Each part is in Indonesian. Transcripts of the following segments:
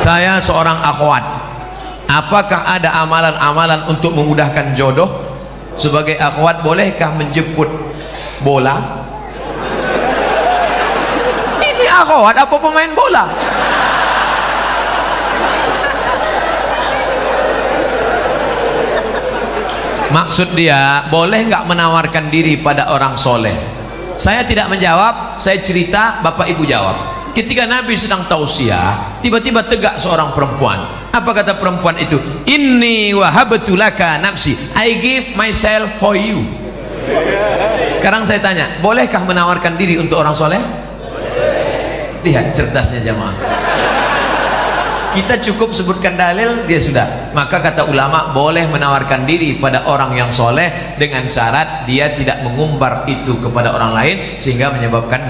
Saya seorang akhwat. Apakah ada amalan-amalan untuk memudahkan jodoh? Sebagai akhwat bolehkah menjemput bola? Ini akhwat apa pemain bola? Maksud dia, boleh nggak menawarkan diri pada orang soleh? Saya tidak menjawab, saya cerita, bapak ibu jawab. Ketika Nabi sedang tausiah, tiba-tiba tegak seorang perempuan. Apa kata perempuan itu? Inni wahabtu laka nafsi, I give myself for you. Sekarang saya tanya, bolehkah menawarkan diri untuk orang soleh? Lihat cerdasnya jamaah. Kita cukup sebutkan dalil, dia sudah. Maka kata ulama, boleh menawarkan diri pada orang yang soleh dengan syarat dia tidak mengumbar itu kepada orang lain sehingga menyebabkan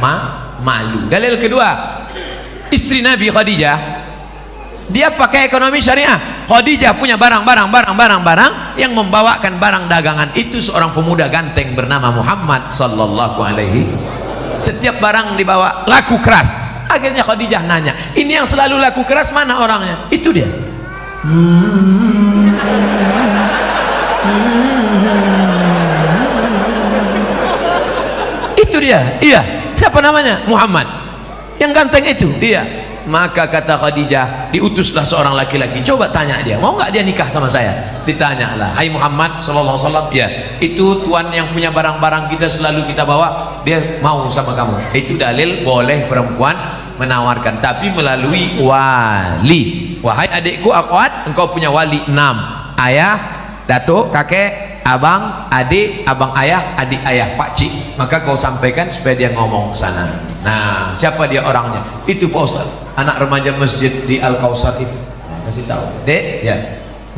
malu. Dalil kedua, istri Nabi Khadijah, dia pakai ekonomi syariah. Khadijah punya barang yang membawakan barang dagangan itu seorang pemuda ganteng bernama Muhammad sallallahu alaihi. Setiap barang dibawa laku keras. Akhirnya Khadijah nanya, ini yang selalu laku keras mana orangnya? Itu dia. Itu dia. Iya. Siapa namanya? Muhammad. Yang ganteng itu. Iya. Maka kata Khadijah, diutuslah seorang laki-laki, coba tanya dia, mau nggak dia nikah sama saya? Ditanyalah, hai Muhammad sallallahu alaihi wasallam, ya, itu tuan yang punya barang-barang kita selalu kita bawa, dia mau sama kamu. Itu dalil boleh perempuan menawarkan, tapi melalui wali. Wahai adikku akhwat, engkau punya wali 6, ayah, datuk, kakek, abang, adik, abang ayah, adik ayah, pakcik. Maka kau sampaikan supaya dia ngomong ke sana. Nah, siapa dia orangnya? Itu Pak Ustaz, anak remaja masjid di Al-Kausar itu. Kasih tahu, dek, ya,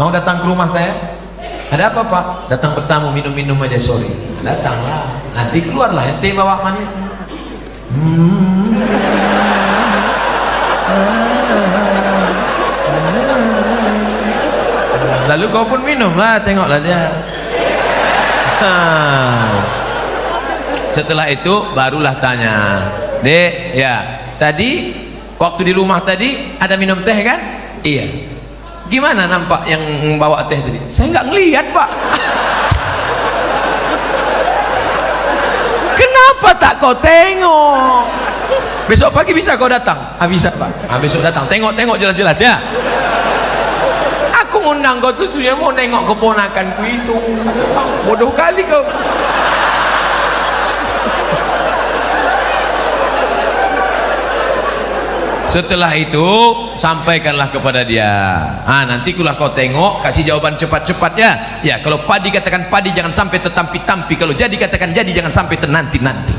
mau datang ke rumah saya? Ada apa Pak? Datang bertamu, minum-minum aja sore. Datanglah, nanti keluarlah ente bawa mani. Lalu kau pun minumlah, tengoklah dia. Setelah itu barulah tanya, dek, ya, tadi waktu di rumah tadi ada minum teh kan? Iya. Gimana nampak yang bawa teh tadi? Saya nggak ngelihat Pak. Kenapa tak kau tengok? Besok pagi bisa kau datang? Bisa Pak. Besok datang, tengok jelas-jelas ya. Aku ngundang kau tujuannya mau nengok keponakanku itu. Bodoh kali kau. Setelah itu sampaikanlah kepada dia, nanti kulah kau tengok, kasih jawaban cepat-cepat ya. Ya, kalau padi katakan padi, jangan sampai tertampi-tampi. Kalau jadi katakan jadi, jangan sampai ternanti-nanti.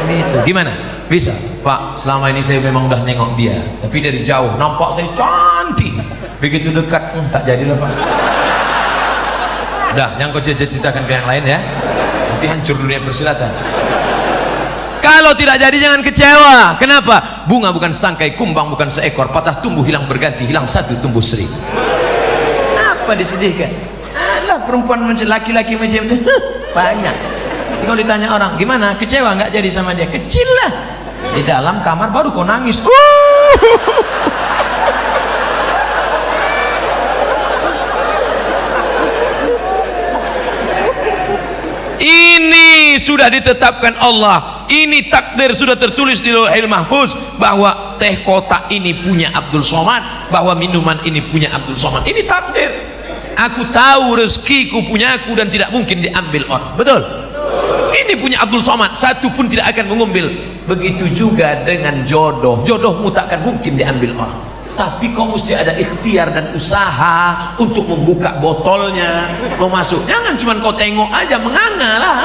Itu gimana? Bisa Pak, selama ini saya memang udah nengok dia, tapi dari jauh nampak saya cantik, begitu dekat tak jadilah Pak. Dah, yang kau ceritakan ke yang lain ya, nanti hancur dunia persilatan. Kalau tidak jadi jangan kecewa. Kenapa? Bunga bukan setangkai, kumbang bukan seekor, patah tumbuh hilang berganti, hilang satu tumbuh seribu. Apa disedihkan? Alah, perempuan macam laki-laki macam itu banyak. Kalau ditanya orang, gimana? Kecewa nggak jadi sama dia? Kecil lah. Di dalam kamar baru kau nangis. Ini sudah ditetapkan Allah. Ini takdir sudah tertulis di Lauhil Mahfuz bahwa teh kotak ini punya Abdul Somad, bahwa minuman ini punya Abdul Somad. Ini takdir. Aku tahu rezekiku punya aku dan tidak mungkin diambil orang. Betul? Ini punya Abdul Somad, satu pun tidak akan mengambil. Begitu juga dengan jodoh. Jodohmu tak akan mungkin diambil orang. Tapi kau mesti ada ikhtiar dan usaha untuk membuka botolnya, mau masuk. Jangan cuma kau tengok aja menganga lah.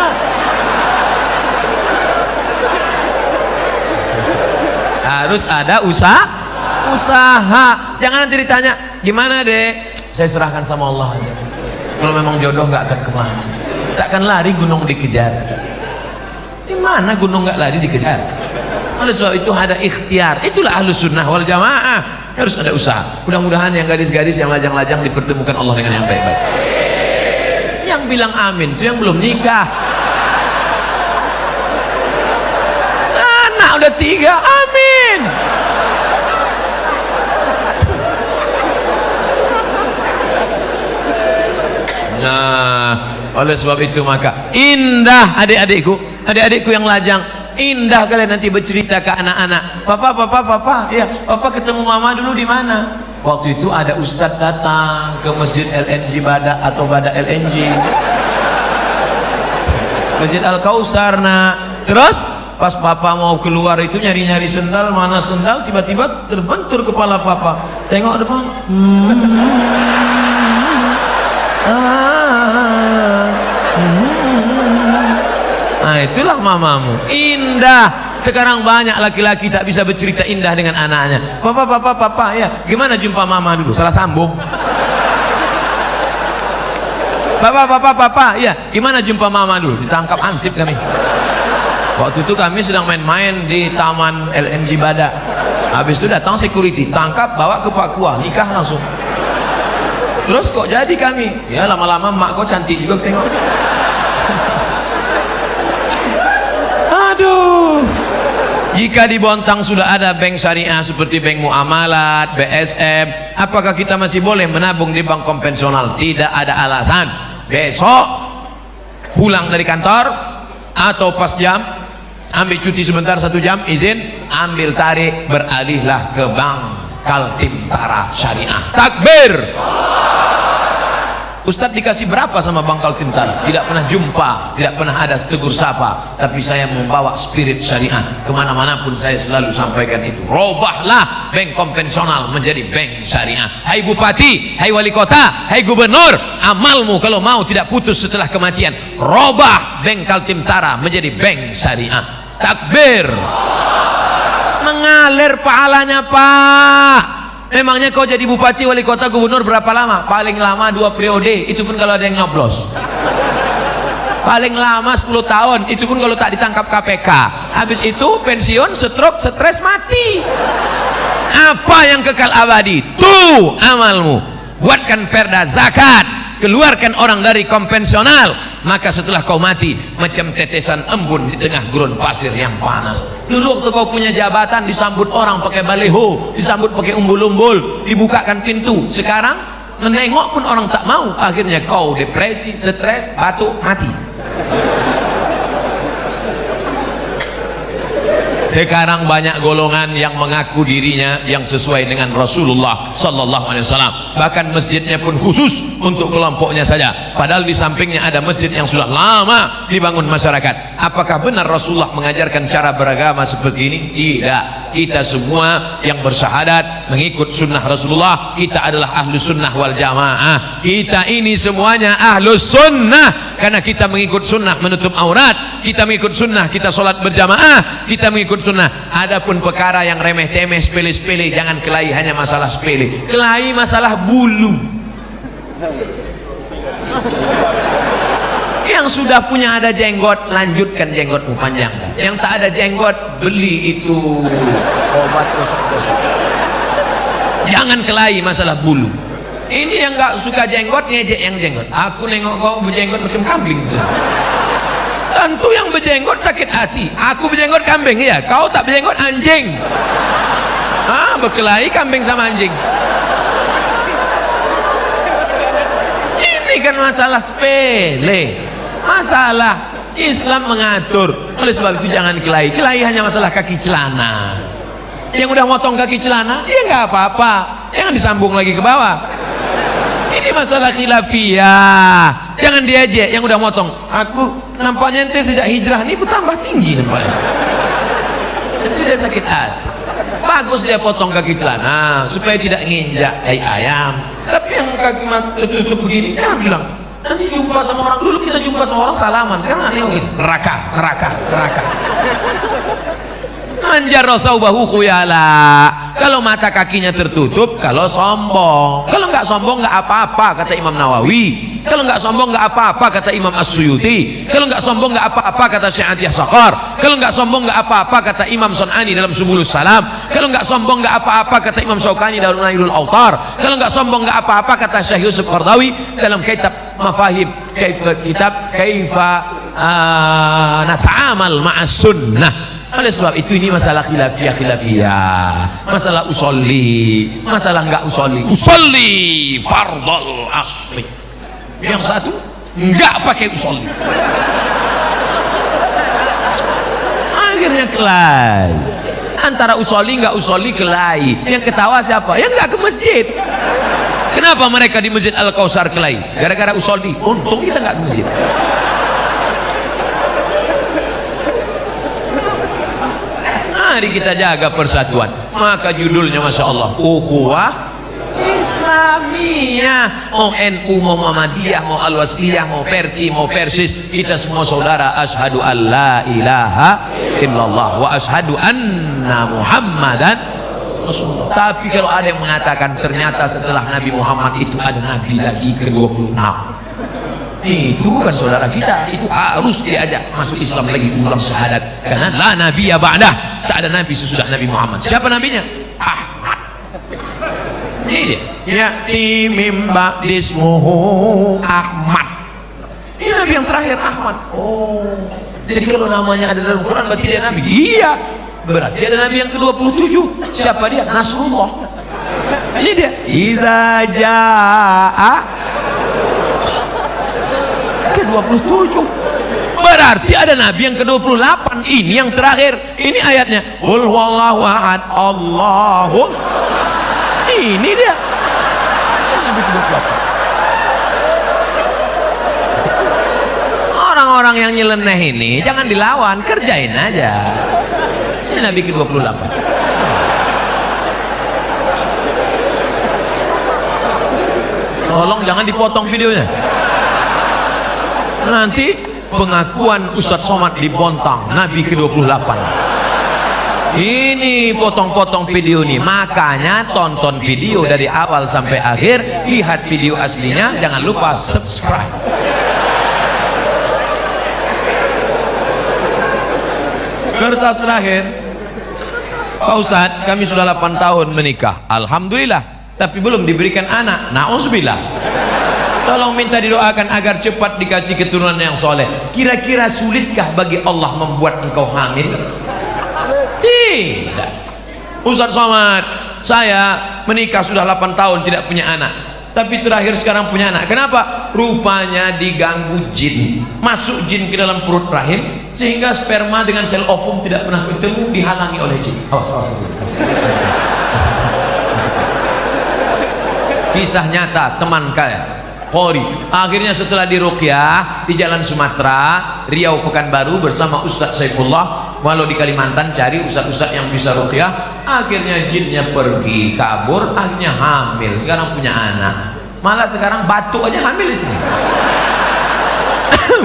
Harus ada usaha. Jangan nanti ditanya, gimana dek? Saya serahkan sama Allah aja. Kalau memang jodoh nggak akan kemana. Takkan lari gunung dikejar. Di mana gunung nggak lari dikejar? Oleh sebab itu ada ikhtiar. Itulah Ahlus Sunnah wal Jamaah. Harus ada usaha. Mudah-mudahan yang gadis-gadis yang lajang-lajang dipertemukan Allah dengan yang baik-baik. Yang bilang amin itu yang belum nikah. Anak udah 3, amin. Oleh sebab itu maka indah adik-adikku yang lajang, indah kalian nanti bercerita ke anak-anak, papa, ya, papa ketemu mama dulu di mana? Waktu itu ada ustadz datang ke masjid LNG Badak atau Badak LNG, Masjid Al-Kausar. Nah, terus pas papa mau keluar itu nyari-nyari sendal, mana sendal, tiba-tiba terbentur kepala papa, tengok depan, nah itulah mamamu. Indah. Sekarang banyak laki-laki tak bisa bercerita indah dengan anaknya. Papa, ya, gimana jumpa mama dulu? Salah sambung. Papa, ya, gimana jumpa mama dulu? Ditangkap ansip kami. Waktu itu kami sedang main-main di taman LNG Badak. Habis itu datang security, tangkap, bawa ke Papua, nikah langsung. Terus kok jadi kami? Ya lama-lama mak kok cantik juga tengok. Aduh. Jika di Bontang sudah ada bank syariah seperti bank muamalat, BSM, apakah kita masih boleh menabung di bank konvensional? Tidak ada alasan. Besok pulang dari kantor atau pas jam, ambil cuti sebentar 1 jam, izin, ambil tarik, beralihlah ke bank Kaltim-Tara Syariah. Takbir. Ustadz dikasih berapa sama Bank Kaltim-Tara? Tidak pernah jumpa, tidak pernah ada tegur sapa, tapi saya membawa spirit syariah kemana-mana pun saya selalu sampaikan itu. Robahlah bank konvensional menjadi bank syariah. Hai bupati, hai wali kota, hai gubernur, amalmu kalau mau tidak putus setelah kematian, robah bank Kaltim-Tara menjadi bank syariah. Takbir. Mengalir pahalanya Pak. Memangnya kau jadi bupati, wali kota, gubernur berapa lama? Paling lama 2 periode, itu pun kalau ada yang nyoblos. Paling lama 10 tahun, itu pun kalau tak ditangkap KPK. Habis itu pensiun, stroke, stres, mati. Apa yang kekal abadi? Tuh amalmu. Buatkan perda zakat, keluarkan orang dari konvensional, maka setelah kau mati macam tetesan embun di tengah gurun pasir yang panas. Dulu waktu kau punya jabatan disambut orang pakai baleho, disambut pakai umbul-umbul, dibukakan pintu. Sekarang menengok pun orang tak mau, akhirnya kau depresi, stres, batuk, mati. Sekarang banyak golongan yang mengaku dirinya yang sesuai dengan Rasulullah sallallahu alaihi wasallam. Bahkan masjidnya pun khusus untuk kelompoknya saja. Padahal di sampingnya ada masjid yang sudah lama dibangun masyarakat. Apakah benar Rasulullah mengajarkan cara beragama seperti ini? Tidak. Kita semua yang bersyahadat mengikut sunnah Rasulullah, kita adalah ahlus sunnah wal jamaah. Kita ini semuanya ahlus sunnah karena kita mengikut sunnah menutup aurat, kita mengikut sunnah, kita sholat berjamaah, kita mengikut sunnah. Adapun perkara yang remeh-temeh, sepele-sepele, jangan kelahi hanya masalah sepele, kelahi masalah bulu. Yang sudah punya ada jenggot, lanjutkan jenggotmu panjang. Yang tak ada jenggot, beli itu obat gosok-gosok. Jangan kelahi masalah bulu. Ini yang gak suka jenggot, ngejek yang jenggot. Aku nengok kau berjenggot macam kambing. Tentu yang berjenggot sakit hati. Aku berjenggot kambing, ya. Kau tak berjenggot anjing. Berkelahi kambing sama anjing. Ini kan masalah sepele. Masalah Islam mengatur. Oleh sebab itu jangan kelahi. Kelahi hanya masalah kaki celana. Yang udah motong kaki celana, ya nggak apa-apa. Jangan disambung lagi ke bawah. Ini masalah khilafiyah. Jangan diajak yang udah motong. Aku nampaknya ente sejak hijrah ini bertambah tinggi nampaknya. Jadi dia sakit hati. Bagus dia potong kaki celana supaya tidak nginjak tai ayam. Tapi yang kaki tertutup begini, dia bilang nanti jumpa sama orang, dulu kita jumpa sama orang salaman, sekarang aneh gitu, neraka. Manjar thawbahu khuyala. Kalau mata kakinya tertutup, kalau sombong. Kalau nggak sombong nggak apa-apa kata Imam Nawawi. Kalau nggak sombong nggak apa-apa kata Imam As-Suyuti. Kalau nggak sombong nggak apa-apa kata Syekh Atiyah Saqar. Kalau nggak sombong nggak apa-apa kata Imam Sun'ani dalam Subulus Salam. Kalau nggak sombong nggak apa-apa kata Imam Syaukani dalam Nailul Autar. Kalau nggak sombong nggak apa-apa kata Syekh Yusuf Qardawi dalam kitab Mafahim Kaifa Nata'amal Ma'as Sunnah. Oleh sebab itu ini masalah khilafiyah, masalah usolli, masalah enggak usolli fardal asli. Yang satu enggak pakai usolli. Akhirnya kelahi. Antara usolli enggak usolli kelahi. Yang ketawa siapa? Yang enggak ke masjid. Kenapa mereka di Masjid Al-Kausar kelahi? Gara-gara usolli. Untung kita enggak ke masjid. Mari kita jaga persatuan. Maka judulnya Masya Allah, Ukhuwah Islamiyah. Mau NU, mau Muhammadiyah, mau Al-Wasliyah, mau Perti, mau Persis, kita semua saudara. Asyhadu an la ilaha illallah wa asyhadu anna Muhammadan Rasulullah. Tapi kalau ada yang mengatakan ternyata setelah Nabi Muhammad itu ada Nabi lagi ke-26, itu bukan saudara kita. Itu harus diajak masuk Islam lagi, ulang syahadat. Karena la nabiyya ba'dah, tak ada nabi sesudah Nabi Muhammad. Siapa nabinya? Ahmad. Ini dia. Ya'ti mim ba'dismuhu Ahmad. Ini nabi yang terakhir, Ahmad. Oh, jadi kalau namanya ada dalam Quran berarti dia nabi. Iya, berarti ada nabi yang ke-27. Siapa dia? Nasrullah. Ini dia. Iza ja'a ke-27. Berarti ada nabi yang ke-28. Ini yang terakhir. Ini ayatnya. Qul huwallahu ahad, Allahu. Ini dia. Nabi ke-28. Orang-orang yang nyeleneh ini jangan dilawan, kerjain aja. Ini nabi ke-28. Tolong jangan dipotong videonya. Nanti pengakuan Ustadz Somad dibontang. Nabi ke-28. Ini potong-potong video nih. Makanya tonton video dari awal sampai akhir, lihat video aslinya, jangan lupa subscribe. Kertas terakhir, Pak Ustadz, kami sudah 8 tahun menikah, alhamdulillah, tapi belum diberikan anak. Na'udzubillah. Tolong minta didoakan agar cepat dikasih keturunan yang soleh. Kira-kira sulitkah bagi Allah membuat engkau hamil? Tidak. Ustadz Somad, saya menikah sudah 8 tahun tidak punya anak, tapi terakhir sekarang punya anak. Kenapa? Rupanya diganggu jin. Masuk jin ke dalam perut rahim, sehingga sperma dengan sel ovum tidak pernah bertemu, dihalangi oleh jin. Awas. Kisah nyata teman kaya Polri. Akhirnya setelah diruqyah di Jalan Sumatera, Riau, Pekanbaru bersama Ustadz Saifullah, walau di Kalimantan cari ustadz-ustadz yang bisa ruqyah, akhirnya jinnya pergi, kabur, akhirnya hamil, sekarang punya anak. Malah sekarang batuk aja hamil di sini.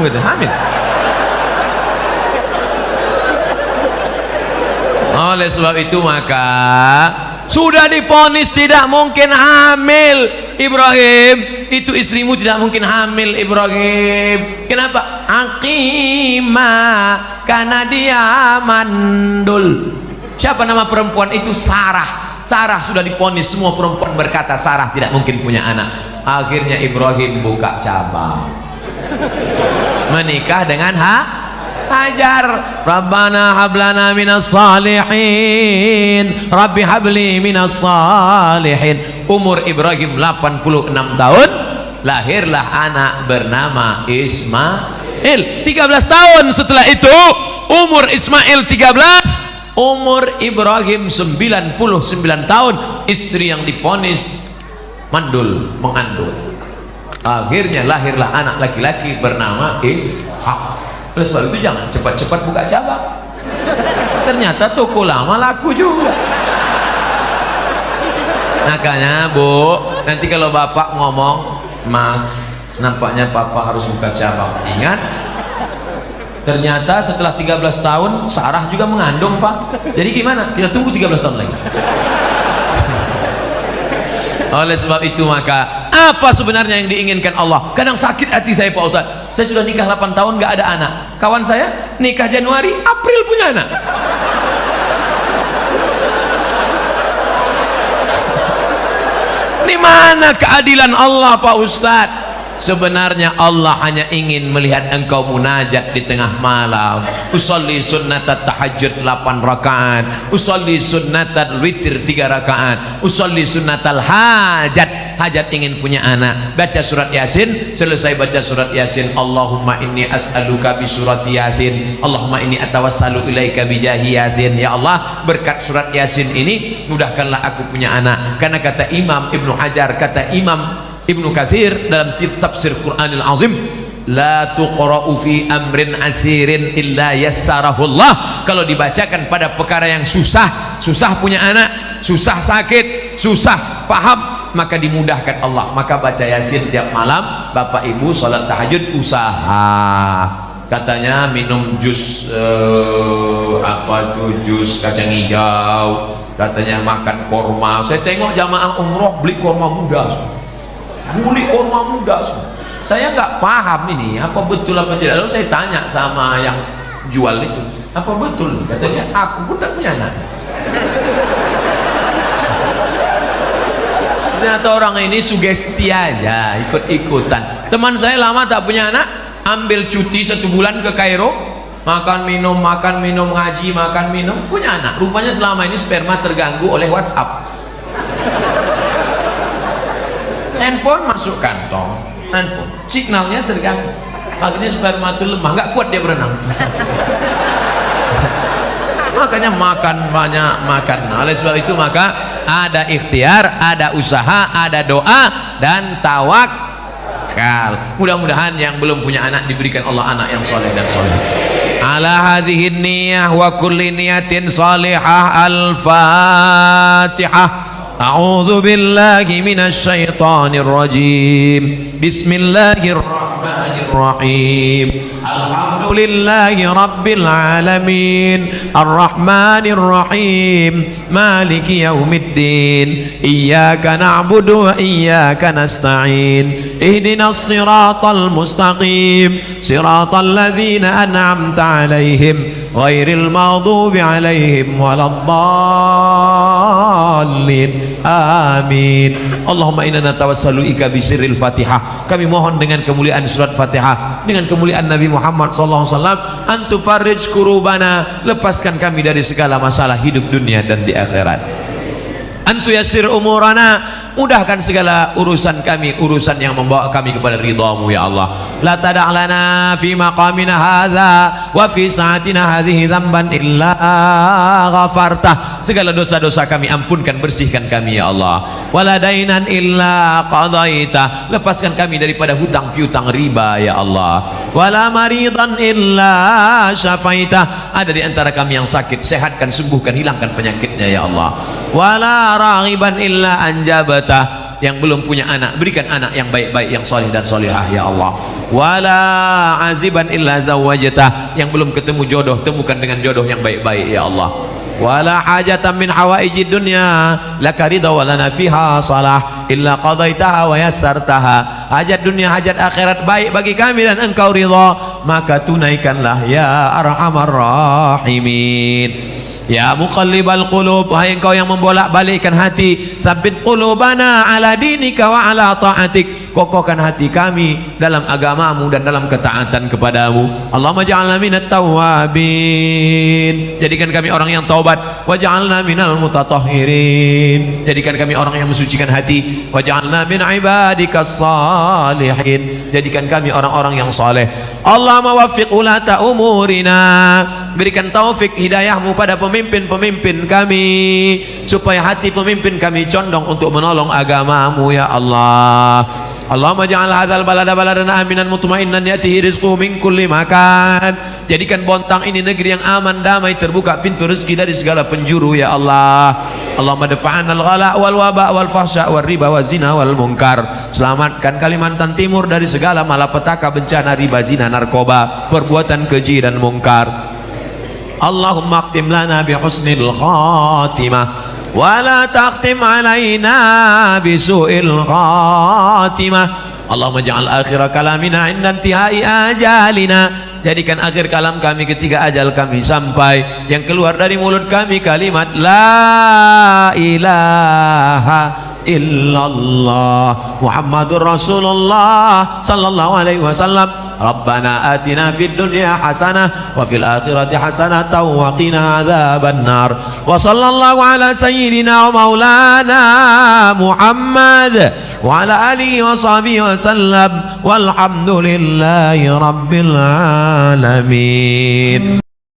Gitu, hamil. Oleh sebab itu maka sudah divonis tidak mungkin hamil. Ibrahim, itu istrimu tidak mungkin hamil, Ibrahim. Kenapa? Aqimah, karena dia mandul. Siapa nama perempuan itu? Sarah. Sarah sudah divonis, semua perempuan berkata Sarah tidak mungkin punya anak. Akhirnya Ibrahim buka cabang, menikah dengan Hajar. Rabbana hablana minas salihin, Rabbi habli minas salihin. Umur Ibrahim 86 tahun, lahirlah anak bernama Ismail. 13 tahun setelah itu umur Ismail 13, umur Ibrahim 99 tahun. Istri yang divonis mandul, mengandung. Akhirnya lahirlah anak laki-laki bernama Ishak. Oleh sebab itu jangan cepat-cepat buka cabang. Ternyata toko lama laku juga. Makanya Bu, nanti kalau bapak ngomong, Mas, nampaknya papa harus buka cabang, ingat, ternyata setelah 13 tahun Sarah juga mengandung, Pak. Jadi gimana? Kita tunggu 13 tahun lagi. Oleh sebab itu maka apa sebenarnya yang diinginkan Allah? Kadang sakit hati saya, Pak Ustaz, saya sudah nikah 8 tahun gak ada anak. Kawan saya nikah Januari, April punya anak. Di mana keadilan Allah, Pak Ustaz? Sebenarnya Allah hanya ingin melihat engkau munajat di tengah malam. Usolli sunnatat tahajud 8 rakaat, usolli sunnatal witir 3 rakaat, usolli sunnatal hajat, hajat ingin punya anak, baca surat Yasin. Selesai baca surat Yasin, Allahumma inni as'aluka bi surat Yasin, Allahumma inni atawassalu ilaika bi jahi Yasin. Ya Allah, berkat surat Yasin ini mudahkanlah aku punya anak. Karena kata Imam Ibnu Hajar, kata Imam Ibnu Katsir dalam tafsir Qur'anil Azim, la tuqra'u fi amrin asirin illa yassarahullah. Kalau dibacakan pada perkara yang susah, susah punya anak, susah sakit, susah paham, maka dimudahkan Allah. Maka baca Yasin tiap malam. Bapak Ibu salat tahajud usaha. Katanya minum jus jus kacang hijau, katanya makan korma. Saya tengok jamaah umroh beli korma muda, beli korma muda. Saya nggak paham ini apa betul apa tidak. Lalu saya tanya sama yang jual itu, apa betul? Katanya aku pun tak punya anak. Ternyata orang ini sugesti aja, ikut-ikutan. Teman saya lama tak punya anak, ambil cuti 1 bulan ke Kairo, makan minum ngaji, makan minum, punya anak. Rupanya selama ini sperma terganggu oleh WhatsApp. Handphone masuk kantong, handphone signalnya terganggu, akhirnya sperma itu lemah, nggak kuat dia berenang. Makanya makan banyak, makan. Oleh sebab itu maka ada ikhtiar, ada usaha, ada doa dan tawakal. Mudah-mudahan yang belum punya anak diberikan Allah anak yang soleh dan soleh. Ala hadhihi niyah wa kulli niyatin salihah. Al-Fatihah. A'udzu billahi minasy syaithanir rajim. Bismillahirrahmanirrahim. Alhamdulillahi rabbil alamin. Arrahmanir rahim. Maliki yaumiddin. Iyyaka na'budu wa iyyaka nasta'in. Ihdinas siratal mustaqim. Siratal ladzina an'amta 'alaihim ghairil maghdubi 'alaihim waladdallin. Amin. Allahumma inna natawassalu ika bisirril Fatihah. Kami mohon dengan kemuliaan surat Fatihah, dengan kemuliaan Nabi Muhammad sallallahu alaihi wasallam, antu farij kurubana, lepaskan kami dari segala masalah hidup dunia dan di akhirat. Antu yasir umurana, mudahkan segala urusan kami, urusan yang membawa kami kepada ridhamu ya Allah. La tada'lana fi maqamina hadza wa fi sa'atina hadhihi dzamban illa ghafartah. Segala dosa-dosa kami ampunkan, bersihkan kami ya Allah. Wala dainan illa qadaita, lepaskan kami daripada hutang piutang riba ya Allah. Wala maridan illa syafaita, ada di antara kami yang sakit, sehatkan, sembuhkan, hilangkan penyakitnya ya Allah. Wala raghiban illa anjabata, yang belum punya anak berikan anak yang baik-baik, yang soleh dan solehah ya Allah. Wala aziban illa zawajata, yang belum ketemu jodoh temukan dengan jodoh yang baik-baik ya Allah. Wala hajatan min hawaijid dunya laka ridha wa lana fiha salah illa qadaitaha wa yassartaha. Hajat dunia, hajat akhirat baik bagi kami dan engkau ridha, maka tunaikanlah ya arhamar rahimin. Ya muqallibal qulub, wahai engkau yang membolak-balikkan hati, tsabbit qulubana ala dinika wa ala ta'atik, kokohkan hati kami dalam agamamu dan dalam ketaatan kepadamu. Allahumma ja'alna minat tawwabin, jadikan kami orang yang taubat. Waj'alna minal mutatahhirin, jadikan kami orang yang mensucikan hati. Waj'alna min ibadikas salihin, jadikan kami orang-orang yang saleh. Allahumma waffiq ulata umurina, berikan taufik hidayahmu pada pemimpin-pemimpin kami, supaya hati pemimpin kami condong untuk menolong agamamu ya Allah. Allahumma ja'al hadzal balada baladan aminan mutmainnan yatihi rizquhu min kulli makan, jadikan Bontang ini negeri yang aman, damai, terbuka pintu rezeki dari segala penjuru ya Allah. Allahumma dafa'anal ghala wal waba wal fahsya wal riba wal zina wal munkar, selamatkan Kalimantan Timur dari segala malapetaka, bencana, riba, zina, narkoba, perbuatan keji dan mungkar. Allahumma akhtim lana bi husnil khatimah wa la takhtim alaina bi su'il khatimah. Allahumma ja'al akhir kalamina inda intihai ajalina, jadikan akhir kalam kami ketika ajal kami sampai, yang keluar dari mulut kami kalimat la ilaha illallah Muhammadur Rasulullah sallallahu alaihi wasallam. Rabbana atina fid dunya hasanah wa fil akhirati hasanah wa qina adzabannar. Wa sallallahu ala sayyidina wa maulana Muhammad wa ala alihi wa sahbihi wa sallam walhamdulillahi rabbil alamin.